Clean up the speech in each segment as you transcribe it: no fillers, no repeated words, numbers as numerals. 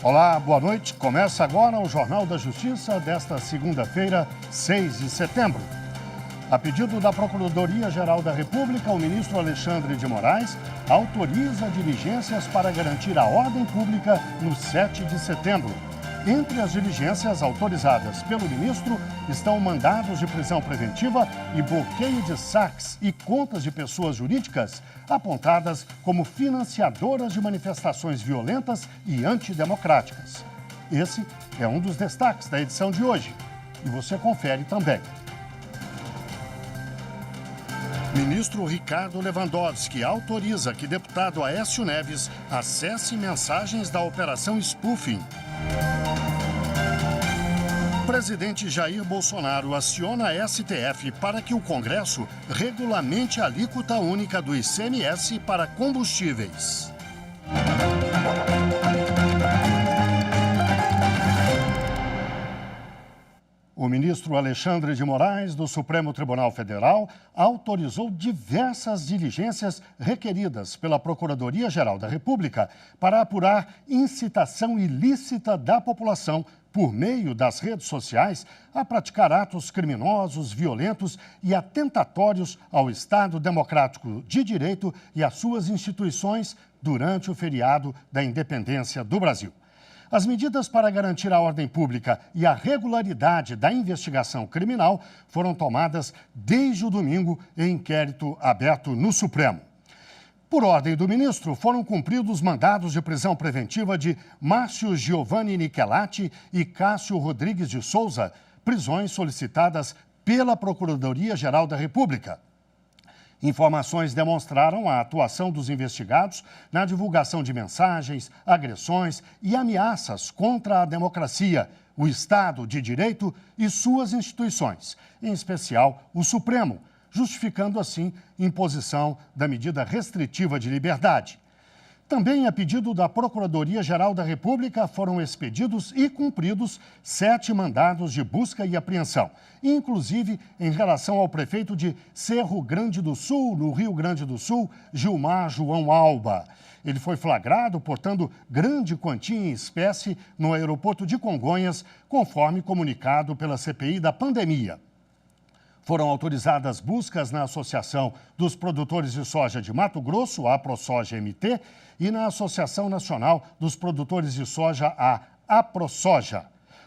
Olá, boa noite. Começa agora o Jornal da Justiça desta segunda-feira, 6 de setembro. A pedido da Procuradoria-Geral da República, o ministro Alexandre de Moraes autoriza diligências para garantir a ordem pública no 7 de setembro. Entre as diligências autorizadas pelo ministro estão mandados de prisão preventiva e bloqueio de saques e contas de pessoas jurídicas apontadas como financiadoras de manifestações violentas e antidemocráticas. Esse é um dos destaques da edição de hoje e você confere também. Ministro Ricardo Lewandowski autoriza que deputado Aécio Neves acesse mensagens da Operação Spoofing. Presidente Jair Bolsonaro aciona a STF para que o Congresso regulamente a alíquota única do ICMS para combustíveis. O ministro Alexandre de Moraes, do Supremo Tribunal Federal, autorizou diversas diligências requeridas pela Procuradoria-Geral da República para apurar incitação ilícita da população por meio das redes sociais a praticar atos criminosos, violentos e atentatórios ao Estado Democrático de Direito e às suas instituições durante o feriado da Independência do Brasil. As medidas para garantir a ordem pública e a regularidade da investigação criminal foram tomadas desde o domingo em inquérito aberto no Supremo. Por ordem do ministro, foram cumpridos mandados de prisão preventiva de Márcio Giovanni Nichelati e Cássio Rodrigues de Souza, prisões solicitadas pela Procuradoria-Geral da República. Informações demonstraram a atuação dos investigados na divulgação de mensagens, agressões e ameaças contra a democracia, o Estado de Direito e suas instituições, em especial o Supremo, justificando assim imposição da medida restritiva de liberdade. Também, a pedido da Procuradoria-Geral da República, foram expedidos e cumpridos 7 mandados de busca e apreensão, inclusive em relação ao prefeito de Cerro Grande do Sul, no Rio Grande do Sul, Gilmar João Alba. Ele foi flagrado portando grande quantia em espécie no aeroporto de Congonhas, conforme comunicado pela CPI da pandemia. Foram autorizadas buscas na Associação dos Produtores de Soja de Mato Grosso, a AproSoja MT, e na Associação Nacional dos Produtores de Soja, a AproSoja.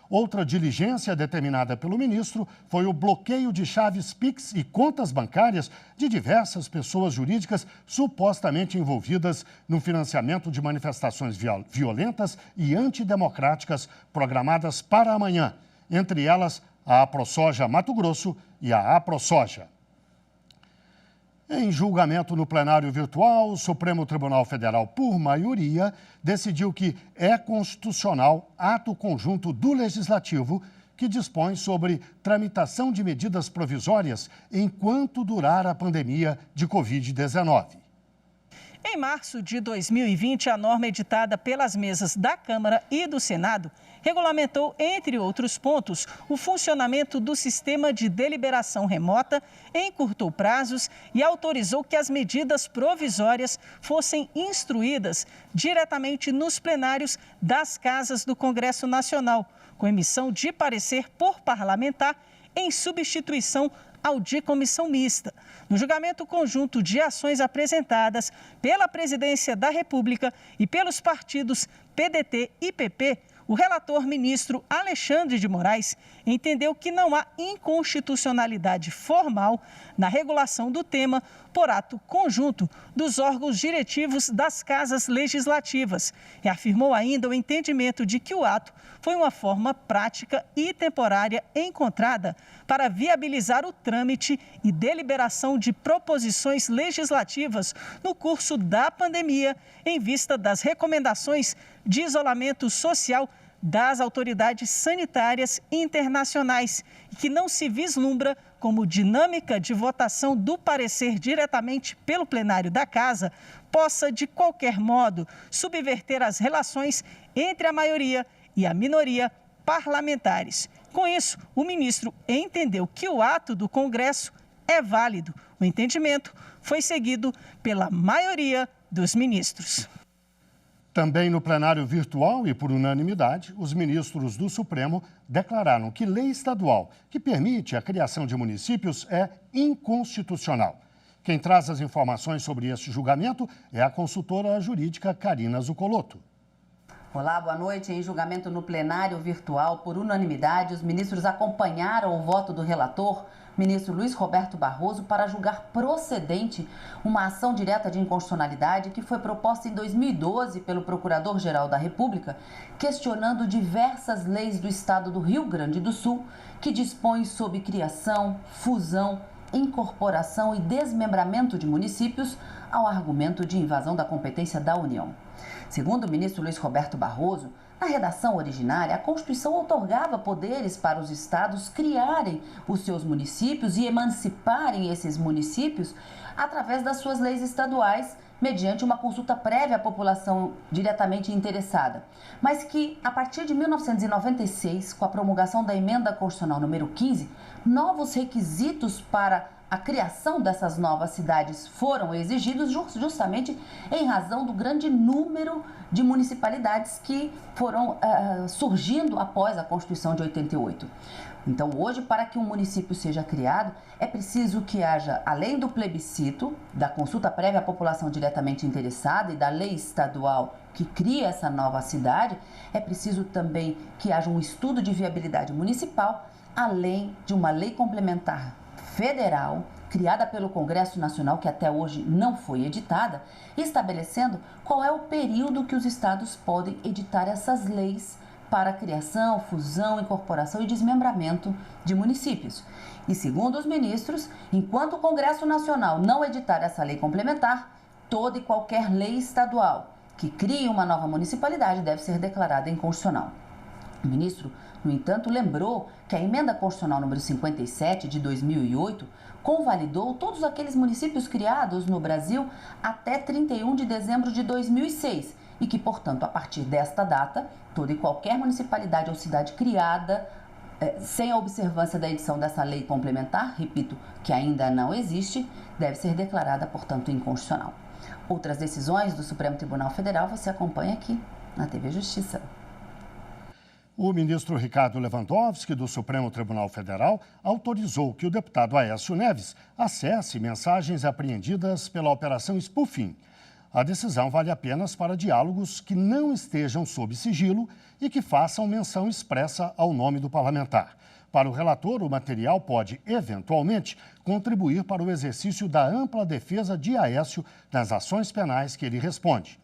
Outra diligência determinada pelo ministro foi o bloqueio de chaves Pix e contas bancárias de diversas pessoas jurídicas supostamente envolvidas no financiamento de manifestações violentas e antidemocráticas programadas para amanhã, entre elas a AproSoja Mato Grosso e a AproSoja. Em julgamento no plenário virtual, o Supremo Tribunal Federal, por maioria, decidiu que é constitucional ato conjunto do Legislativo que dispõe sobre tramitação de medidas provisórias enquanto durar a pandemia de Covid-19. Em março de 2020, a norma editada pelas mesas da Câmara e do Senado regulamentou, entre outros pontos, o funcionamento do sistema de deliberação remota, encurtou prazos e autorizou que as medidas provisórias fossem instruídas diretamente nos plenários das casas do Congresso Nacional, com emissão de parecer por parlamentar em substituição ao de comissão mista. No julgamento conjunto de ações apresentadas pela Presidência da República e pelos partidos PDT e PP, o relator ministro Alexandre de Moraes entendeu que não há inconstitucionalidade formal na regulação do tema por ato conjunto dos órgãos diretivos das casas legislativas e afirmou ainda o entendimento de que o ato foi uma forma prática e temporária encontrada para viabilizar o trâmite e deliberação de proposições legislativas no curso da pandemia, em vista das recomendações de isolamento social das autoridades sanitárias internacionais e que não se vislumbra como dinâmica de votação do parecer diretamente pelo plenário da Casa possa, de qualquer modo, subverter as relações entre a maioria e a minoria parlamentares. Com isso, o ministro entendeu que o ato do Congresso é válido. O entendimento foi seguido pela maioria dos ministros. Também no plenário virtual e por unanimidade, os ministros do Supremo declararam que lei estadual que permite a criação de municípios é inconstitucional. Quem traz as informações sobre este julgamento é a consultora jurídica Karina Zucolotto. Olá, boa noite. Em julgamento no plenário virtual, por unanimidade, os ministros acompanharam o voto do relator, ministro Luiz Roberto Barroso, para julgar procedente uma ação direta de inconstitucionalidade que foi proposta em 2012 pelo Procurador-Geral da República, questionando diversas leis do estado do Rio Grande do Sul que dispõem sobre criação, fusão, incorporação e desmembramento de municípios ao argumento de invasão da competência da União. Segundo o ministro Luiz Roberto Barroso, na redação originária, a Constituição outorgava poderes para os estados criarem os seus municípios e emanciparem esses municípios através das suas leis estaduais, mediante uma consulta prévia à população diretamente interessada. Mas que, a partir de 1996, com a promulgação da Emenda Constitucional número 15, novos requisitos para a criação dessas novas cidades foram exigidos justamente em razão do grande número de municipalidades que foram surgindo após a Constituição de 88. Então, hoje, para que um município seja criado, é preciso que haja, além do plebiscito, da consulta prévia à população diretamente interessada e da lei estadual que cria essa nova cidade, é preciso também que haja um estudo de viabilidade municipal, além de uma lei complementar federal, criada pelo Congresso Nacional, que até hoje não foi editada, estabelecendo qual é o período que os estados podem editar essas leis para a criação, fusão, incorporação e desmembramento de municípios. E segundo os ministros, enquanto o Congresso Nacional não editar essa lei complementar, toda e qualquer lei estadual que crie uma nova municipalidade deve ser declarada inconstitucional. O ministro, no entanto, lembrou que a Emenda Constitucional número 57 de 2008 convalidou todos aqueles municípios criados no Brasil até 31 de dezembro de 2006 e que, portanto, a partir desta data, toda e qualquer municipalidade ou cidade criada sem a observância da edição dessa lei complementar, repito, que ainda não existe, deve ser declarada, portanto, inconstitucional. Outras decisões do Supremo Tribunal Federal você acompanha aqui na TV Justiça. O ministro Ricardo Lewandowski, do Supremo Tribunal Federal, autorizou que o deputado Aécio Neves acesse mensagens apreendidas pela Operação Spoofing. A decisão vale apenas para diálogos que não estejam sob sigilo e que façam menção expressa ao nome do parlamentar. Para o relator, o material pode, eventualmente, contribuir para o exercício da ampla defesa de Aécio nas ações penais que ele responde.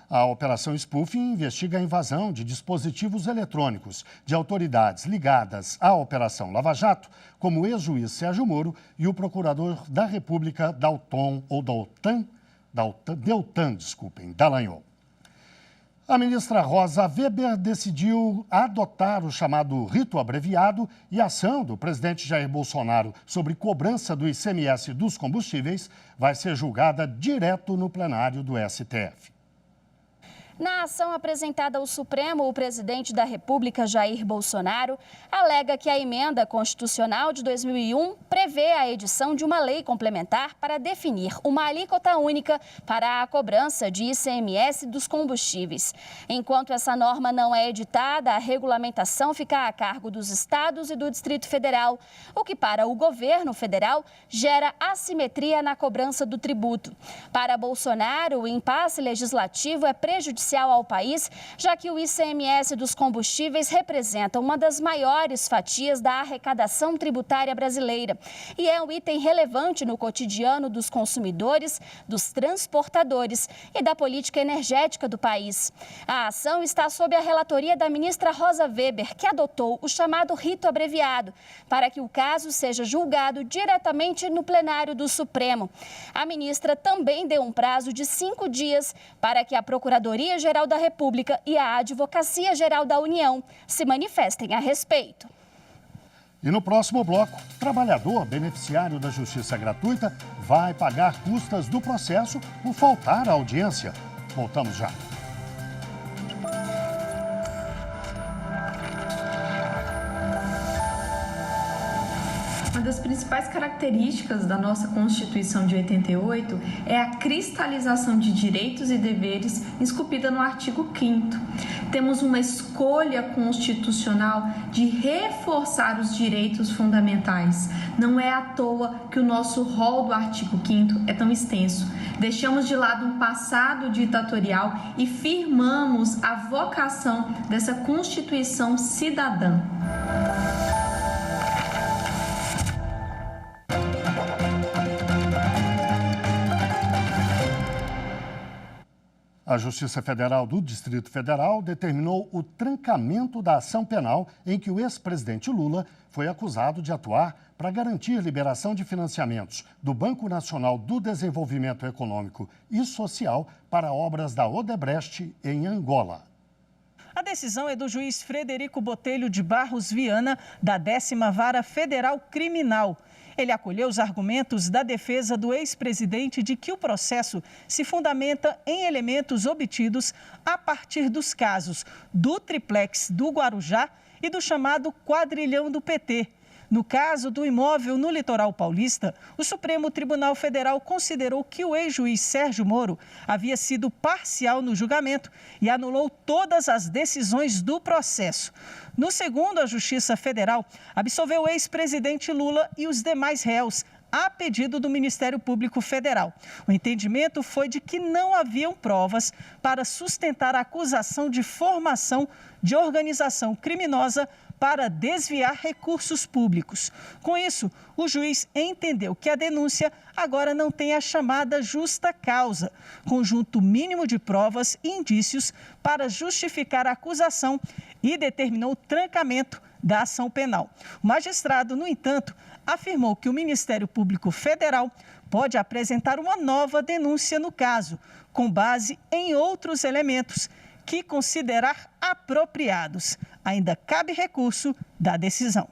A Operação Spoofing investiga a invasão de dispositivos eletrônicos de autoridades ligadas à Operação Lava Jato, como o ex-juiz Sérgio Moro e o procurador da República Deltan Dallagnol. A ministra Rosa Weber decidiu adotar o chamado rito abreviado e a ação do presidente Jair Bolsonaro sobre cobrança do ICMS dos combustíveis vai ser julgada direto no plenário do STF. Na ação apresentada ao Supremo, o presidente da República, Jair Bolsonaro, alega que a emenda constitucional de 2001 prevê a edição de uma lei complementar para definir uma alíquota única para a cobrança de ICMS dos combustíveis. Enquanto essa norma não é editada, a regulamentação fica a cargo dos estados e do Distrito Federal, o que para o governo federal gera assimetria na cobrança do tributo. Para Bolsonaro, o impasse legislativo é prejudicial ao país, já que o ICMS dos combustíveis representa uma das maiores fatias da arrecadação tributária brasileira e é um item relevante no cotidiano dos consumidores, dos transportadores e da política energética do país. A ação está sob a relatoria da ministra Rosa Weber, que adotou o chamado rito abreviado, para que o caso seja julgado diretamente no plenário do Supremo. A ministra também deu um prazo de 5 dias para que a Procuradoria-Geral da República e a Advocacia-Geral da União se manifestem a respeito. E no próximo bloco, trabalhador beneficiário da justiça gratuita vai pagar custas do processo por faltar à audiência. Voltamos já. Uma das principais características da nossa Constituição de 88 é a cristalização de direitos e deveres esculpida no artigo 5º. Temos uma escolha constitucional de reforçar os direitos fundamentais. Não é à toa que o nosso rol do artigo 5º é tão extenso. Deixamos de lado um passado ditatorial e firmamos a vocação dessa Constituição cidadã. A Justiça Federal do Distrito Federal determinou o trancamento da ação penal em que o ex-presidente Lula foi acusado de atuar para garantir liberação de financiamentos do Banco Nacional do Desenvolvimento Econômico e Social para obras da Odebrecht em Angola. A decisão é do juiz Frederico Botelho de Barros Viana, da 10ª Vara Federal Criminal. Ele acolheu os argumentos da defesa do ex-presidente de que o processo se fundamenta em elementos obtidos a partir dos casos do triplex do Guarujá e do chamado quadrilhão do PT. No caso do imóvel no litoral paulista, o Supremo Tribunal Federal considerou que o ex-juiz Sérgio Moro havia sido parcial no julgamento e anulou todas as decisões do processo. No segundo, a Justiça Federal absolveu o ex-presidente Lula e os demais réus, a pedido do Ministério Público Federal. O entendimento foi de que não haviam provas para sustentar a acusação de formação de organização criminosa para desviar recursos públicos. Com isso, o juiz entendeu que a denúncia agora não tem a chamada justa causa, conjunto mínimo de provas e indícios para justificar a acusação, e determinou o trancamento da ação penal. O magistrado, no entanto, afirmou que o Ministério Público Federal pode apresentar uma nova denúncia no caso, com base em outros elementos que considerar apropriados. Ainda cabe recurso da decisão.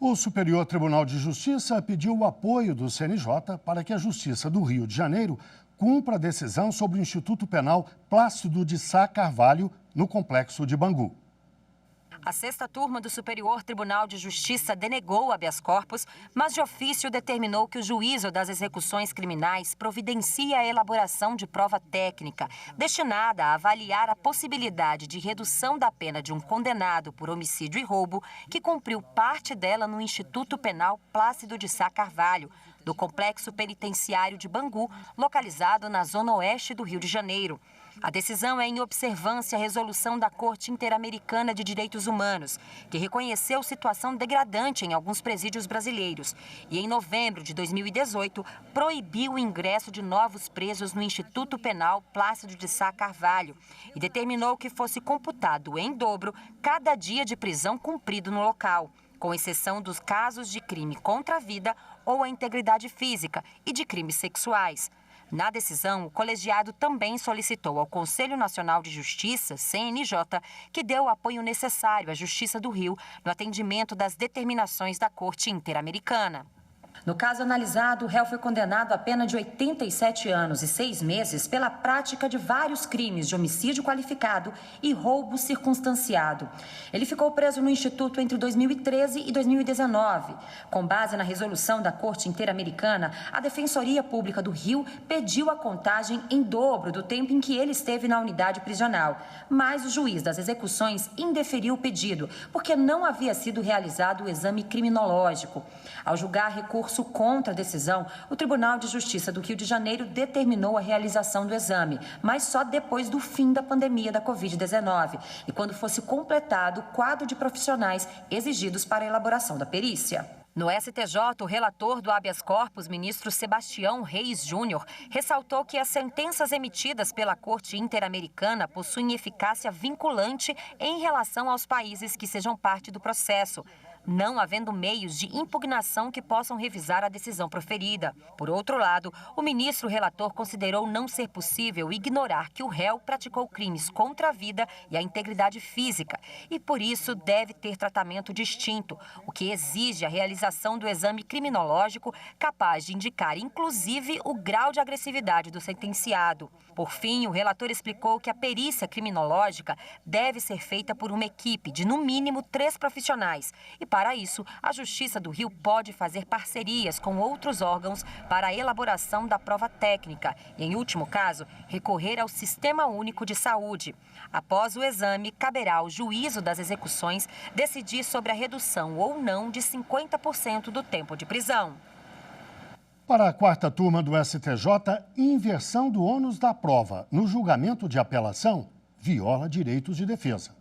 O Superior Tribunal de Justiça pediu o apoio do CNJ para que a Justiça do Rio de Janeiro cumpra a decisão sobre o Instituto Penal Plácido de Sá Carvalho, no Complexo de Bangu. A 6ª turma do Superior Tribunal de Justiça denegou o habeas corpus, mas de ofício determinou que o juízo das execuções criminais providencie a elaboração de prova técnica destinada a avaliar a possibilidade de redução da pena de um condenado por homicídio e roubo que cumpriu parte dela no Instituto Penal Plácido de Sá Carvalho, do Complexo Penitenciário de Bangu, localizado na zona oeste do Rio de Janeiro. A decisão é em observância à resolução da Corte Interamericana de Direitos Humanos, que reconheceu situação degradante em alguns presídios brasileiros e, em novembro de 2018, proibiu o ingresso de novos presos no Instituto Penal Plácido de Sá Carvalho e determinou que fosse computado em dobro cada dia de prisão cumprido no local, com exceção dos casos de crime contra a vida ou a integridade física e de crimes sexuais. Na decisão, o colegiado também solicitou ao Conselho Nacional de Justiça, CNJ, que dê o apoio necessário à Justiça do Rio no atendimento das determinações da Corte Interamericana. No caso analisado, o réu foi condenado a pena de 87 anos e 6 meses pela prática de vários crimes de homicídio qualificado e roubo circunstanciado. Ele ficou preso no Instituto entre 2013 e 2019. Com base na resolução da Corte Interamericana, a Defensoria Pública do Rio pediu a contagem em dobro do tempo em que ele esteve na unidade prisional. Mas o juiz das execuções indeferiu o pedido, porque não havia sido realizado o exame criminológico. Ao julgar recurso contra a decisão, o Tribunal de Justiça do Rio de Janeiro determinou a realização do exame, mas só depois do fim da pandemia da Covid-19 e quando fosse completado o quadro de profissionais exigidos para a elaboração da perícia. No STJ, o relator do habeas corpus, ministro Sebastião Reis Júnior, ressaltou que as sentenças emitidas pela Corte Interamericana possuem eficácia vinculante em relação aos países que sejam parte do processo, não havendo meios de impugnação que possam revisar a decisão proferida. Por outro lado, o ministro relator considerou não ser possível ignorar que o réu praticou crimes contra a vida e a integridade física e, por isso, deve ter tratamento distinto, o que exige a realização do exame criminológico capaz de indicar, inclusive, o grau de agressividade do sentenciado. Por fim, o relator explicou que a perícia criminológica deve ser feita por uma equipe de, no mínimo, 3 profissionais e Para isso, a Justiça do Rio pode fazer parcerias com outros órgãos para a elaboração da prova técnica e, em último caso, recorrer ao Sistema Único de Saúde. Após o exame, caberá ao juízo das execuções decidir sobre a redução ou não de 50% do tempo de prisão. Para a quarta turma do STJ, inversão do ônus da prova no julgamento de apelação viola direitos de defesa.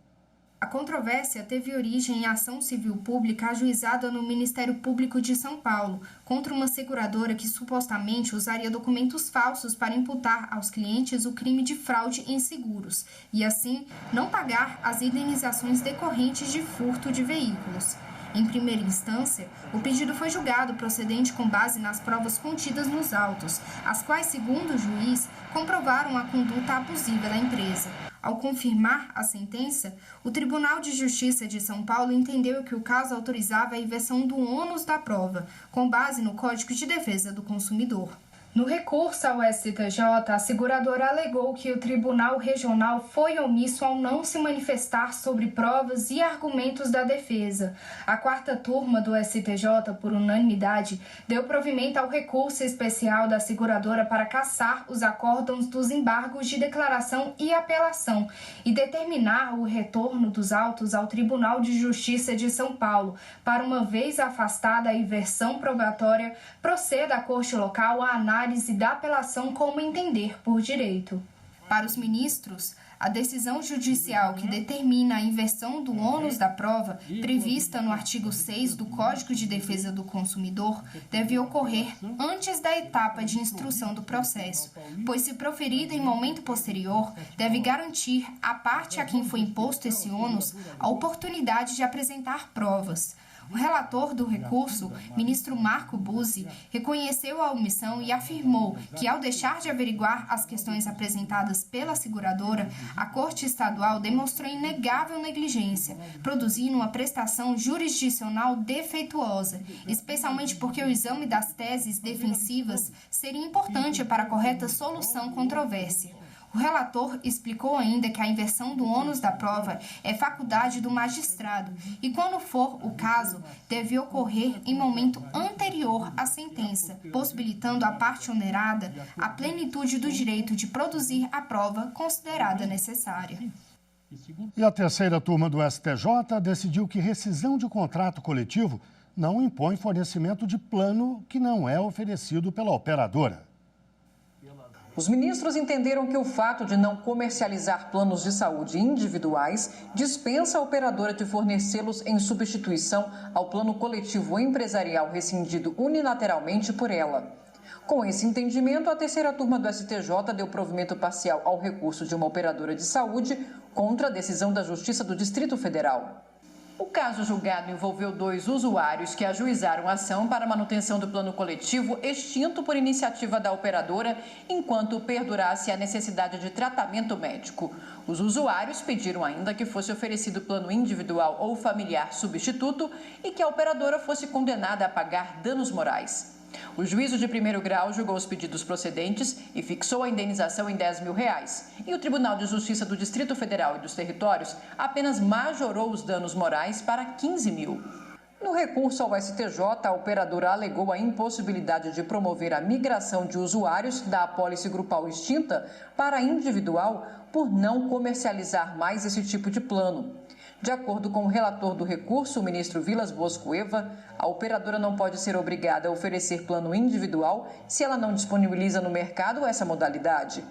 A controvérsia teve origem em ação civil pública ajuizada no Ministério Público de São Paulo contra uma seguradora que supostamente usaria documentos falsos para imputar aos clientes o crime de fraude em seguros e, assim, não pagar as indenizações decorrentes de furto de veículos. Em primeira instância, o pedido foi julgado procedente com base nas provas contidas nos autos, as quais, segundo o juiz, comprovaram a conduta abusiva da empresa. Ao confirmar a sentença, o Tribunal de Justiça de São Paulo entendeu que o caso autorizava a inversão do ônus da prova, com base no Código de Defesa do Consumidor. No recurso ao STJ, a seguradora alegou que o Tribunal Regional foi omisso ao não se manifestar sobre provas e argumentos da defesa. A quarta turma do STJ, por unanimidade, deu provimento ao recurso especial da seguradora para cassar os acórdãos dos embargos de declaração e apelação e determinar o retorno dos autos ao Tribunal de Justiça de São Paulo, para, uma vez afastada a inversão probatória, proceda a corte local a análise da apelação como entender por direito. Para os ministros, a decisão judicial que determina a inversão do ônus da prova, prevista no artigo 6 do Código de Defesa do Consumidor, deve ocorrer antes da etapa de instrução do processo, pois, se proferida em momento posterior, deve garantir à parte a quem foi imposto esse ônus a oportunidade de apresentar provas. O relator do recurso, ministro Marco Buzzi, reconheceu a omissão e afirmou que, ao deixar de averiguar as questões apresentadas pela seguradora, a Corte Estadual demonstrou inegável negligência, produzindo uma prestação jurisdicional defeituosa, especialmente porque o exame das teses defensivas seria importante para a correta solução controvérsia. O relator explicou ainda que a inversão do ônus da prova é faculdade do magistrado e, quando for o caso, deve ocorrer em momento anterior à sentença, possibilitando à parte onerada a plenitude do direito de produzir a prova considerada necessária. E a terceira turma do STJ decidiu que rescisão de contrato coletivo não impõe fornecimento de plano que não é oferecido pela operadora. Os ministros entenderam que o fato de não comercializar planos de saúde individuais dispensa a operadora de fornecê-los em substituição ao plano coletivo empresarial rescindido unilateralmente por ela. Com esse entendimento, a terceira turma do STJ deu provimento parcial ao recurso de uma operadora de saúde contra a decisão da Justiça do Distrito Federal. O caso julgado envolveu 2 usuários que ajuizaram a ação para manutenção do plano coletivo extinto por iniciativa da operadora enquanto perdurasse a necessidade de tratamento médico. Os usuários pediram ainda que fosse oferecido plano individual ou familiar substituto e que a operadora fosse condenada a pagar danos morais. O juízo de primeiro grau julgou os pedidos procedentes e fixou a indenização em R$10 mil. E o Tribunal de Justiça do Distrito Federal e dos Territórios apenas majorou os danos morais para 15 mil. No recurso ao STJ, a operadora alegou a impossibilidade de promover a migração de usuários da apólice grupal extinta para a individual por não comercializar mais esse tipo de plano. De acordo com o relator do recurso, o ministro Vilas Boas Cueva, a operadora não pode ser obrigada a oferecer plano individual se ela não disponibiliza no mercado essa modalidade.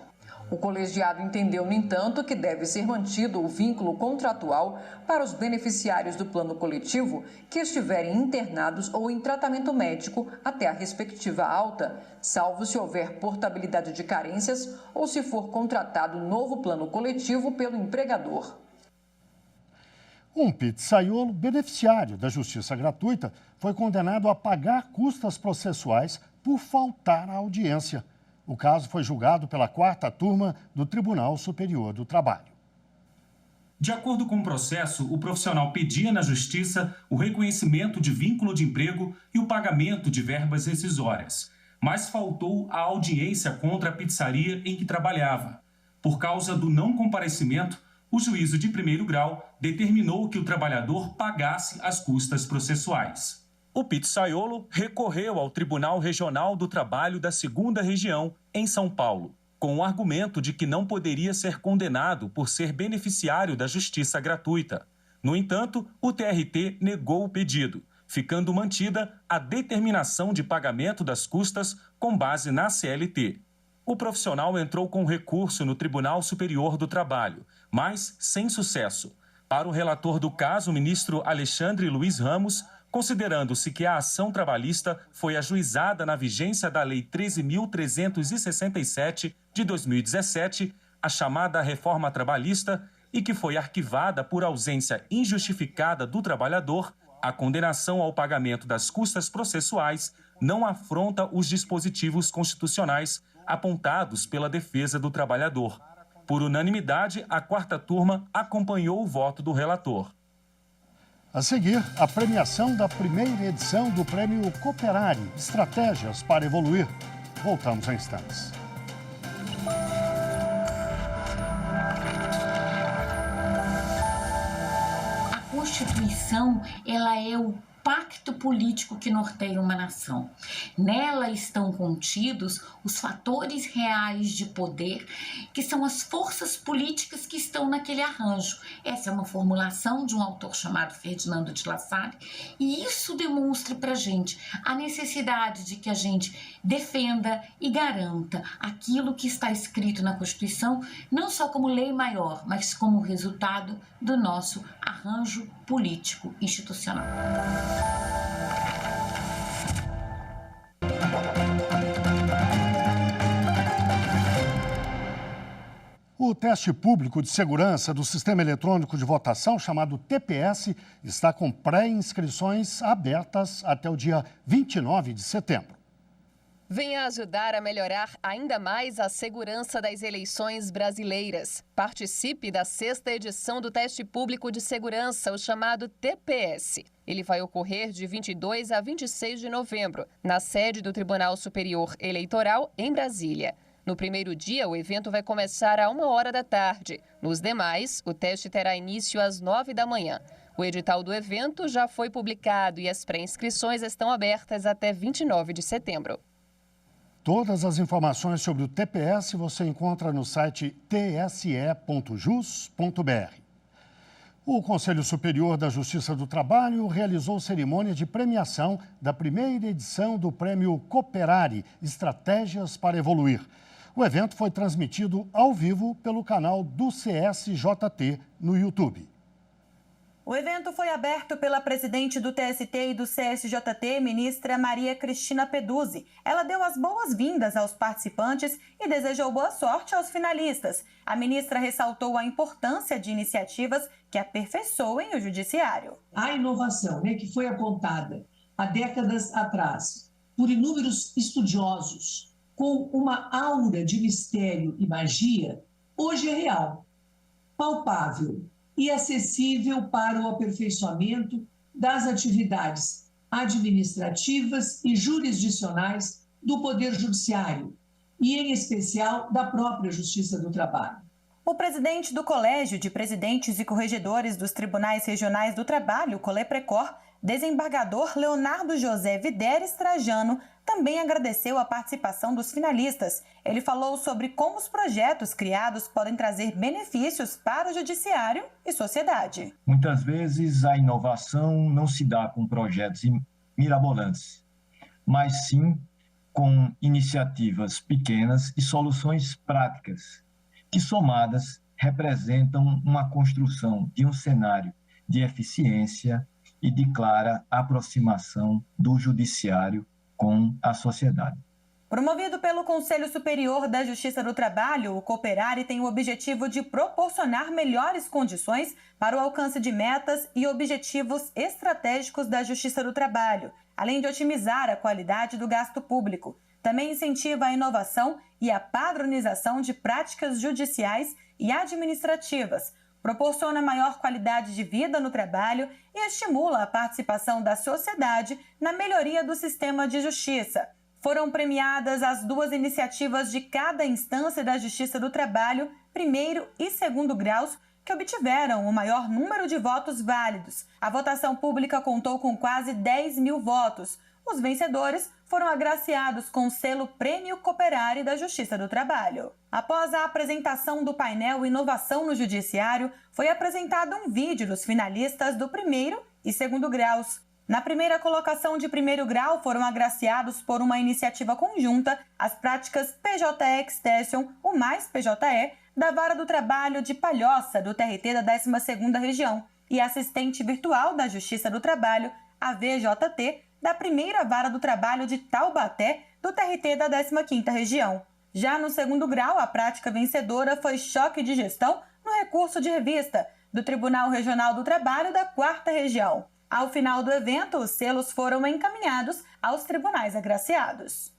O colegiado entendeu, no entanto, que deve ser mantido o vínculo contratual para os beneficiários do plano coletivo que estiverem internados ou em tratamento médico até a respectiva alta, salvo se houver portabilidade de carências ou se for contratado novo plano coletivo pelo empregador. Um pizzaiolo beneficiário da justiça gratuita foi condenado a pagar custas processuais por faltar à audiência. O caso foi julgado pela quarta turma do Tribunal Superior do Trabalho. De acordo com o processo, o profissional pedia na Justiça o reconhecimento de vínculo de emprego e o pagamento de verbas rescisórias, mas faltou a audiência contra a pizzaria em que trabalhava. Por causa do não comparecimento, o juízo de primeiro grau determinou que o trabalhador pagasse as custas processuais. O pizzaiolo recorreu ao Tribunal Regional do Trabalho da 2ª Região, em São Paulo, com o argumento de que não poderia ser condenado por ser beneficiário da justiça gratuita. No entanto, o TRT negou o pedido, ficando mantida a determinação de pagamento das custas com base na CLT. O profissional entrou com recurso no Tribunal Superior do Trabalho, mas sem sucesso. Para o relator do caso, o ministro Alexandre Luiz Ramos, considerando-se que a ação trabalhista foi ajuizada na vigência da Lei 13.367 de 2017, a chamada reforma trabalhista, e que foi arquivada por ausência injustificada do trabalhador, a condenação ao pagamento das custas processuais não afronta os dispositivos constitucionais apontados pela defesa do trabalhador. Por unanimidade, a 4ª turma acompanhou o voto do relator. A seguir, a premiação da primeira edição do Prêmio Cooperare, Estratégias para Evoluir. Voltamos em instantes. A Constituição, ela é o pacto político que norteia uma nação. Nela estão contidos os fatores reais de poder, que são as forças políticas que estão naquele arranjo. Essa é uma formulação de um autor chamado Ferdinando de La Salle, e isso demonstra para a gente a necessidade de que a gente defenda e garanta aquilo que está escrito na Constituição, não só como lei maior, mas como resultado do nosso arranjo político institucional. O teste público de segurança do Sistema Eletrônico de Votação, chamado TPS, está com pré-inscrições abertas até o dia 29 de setembro. Venha ajudar a melhorar ainda mais a segurança das eleições brasileiras. Participe da 6ª edição do Teste Público de Segurança, o chamado TPS. Ele vai ocorrer de 22 a 26 de novembro, na sede do Tribunal Superior Eleitoral, em Brasília. No primeiro dia, o evento vai começar à 1h da tarde. Nos demais, o teste terá início às 9 da manhã. O edital do evento já foi publicado e as pré-inscrições estão abertas até 29 de setembro. Todas as informações sobre o TPS você encontra no site tse.jus.br. O Conselho Superior da Justiça do Trabalho realizou cerimônia de premiação da primeira edição do Prêmio Cooperare, Estratégias para Evoluir. O evento foi transmitido ao vivo pelo canal do CSJT no YouTube. O evento foi aberto pela presidente do TST e do CSJT, ministra Maria Cristina Peduzzi. Ela deu as boas-vindas aos participantes e desejou boa sorte aos finalistas. A ministra ressaltou a importância de iniciativas que aperfeiçoem o judiciário. A inovação, que foi apontada há décadas atrás por inúmeros estudiosos com uma aura de mistério e magia, hoje é real, palpável e acessível para o aperfeiçoamento das atividades administrativas e jurisdicionais do Poder Judiciário e, em especial, da própria Justiça do Trabalho. O presidente do Colégio de Presidentes e Corregedores dos Tribunais Regionais do Trabalho, Coleprecor, desembargador Leonardo José Videres Trajano, também agradeceu a participação dos finalistas. Ele falou sobre como os projetos criados podem trazer benefícios para o judiciário e sociedade. Muitas vezes a inovação não se dá com projetos mirabolantes, mas sim com iniciativas pequenas e soluções práticas, que somadas representam uma construção de um cenário de eficiência e de clara aproximação do judiciário com a sociedade. Promovido pelo Conselho Superior da Justiça do Trabalho, o Cooperare tem o objetivo de proporcionar melhores condições para o alcance de metas e objetivos estratégicos da Justiça do Trabalho, além de otimizar a qualidade do gasto público. Também incentiva a inovação e a padronização de práticas judiciais e administrativas, proporciona maior qualidade de vida no trabalho e estimula a participação da sociedade na melhoria do sistema de justiça. Foram premiadas as 2 iniciativas de cada instância da Justiça do Trabalho, primeiro e segundo graus, que obtiveram o maior número de votos válidos. A votação pública contou com quase 10 mil votos. Os vencedores foram agraciados com o selo Prêmio Cooperare da Justiça do Trabalho. Após a apresentação do painel Inovação no Judiciário, foi apresentado um vídeo dos finalistas do primeiro e segundo graus. Na primeira colocação de primeiro grau, foram agraciados por uma iniciativa conjunta as práticas PJE Extension, o mais PJE, da Vara do Trabalho de Palhoça, do TRT da 12ª Região, e assistente virtual da Justiça do Trabalho, a VJT, da primeira Vara do Trabalho de Taubaté, do TRT da 15ª Região. Já no segundo grau, a prática vencedora foi choque de gestão no recurso de revista, do Tribunal Regional do Trabalho da 4ª Região. Ao final do evento, os selos foram encaminhados aos tribunais agraciados.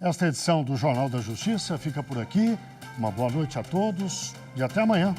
Esta edição do Jornal da Justiça fica por aqui. Uma boa noite a todos e até amanhã.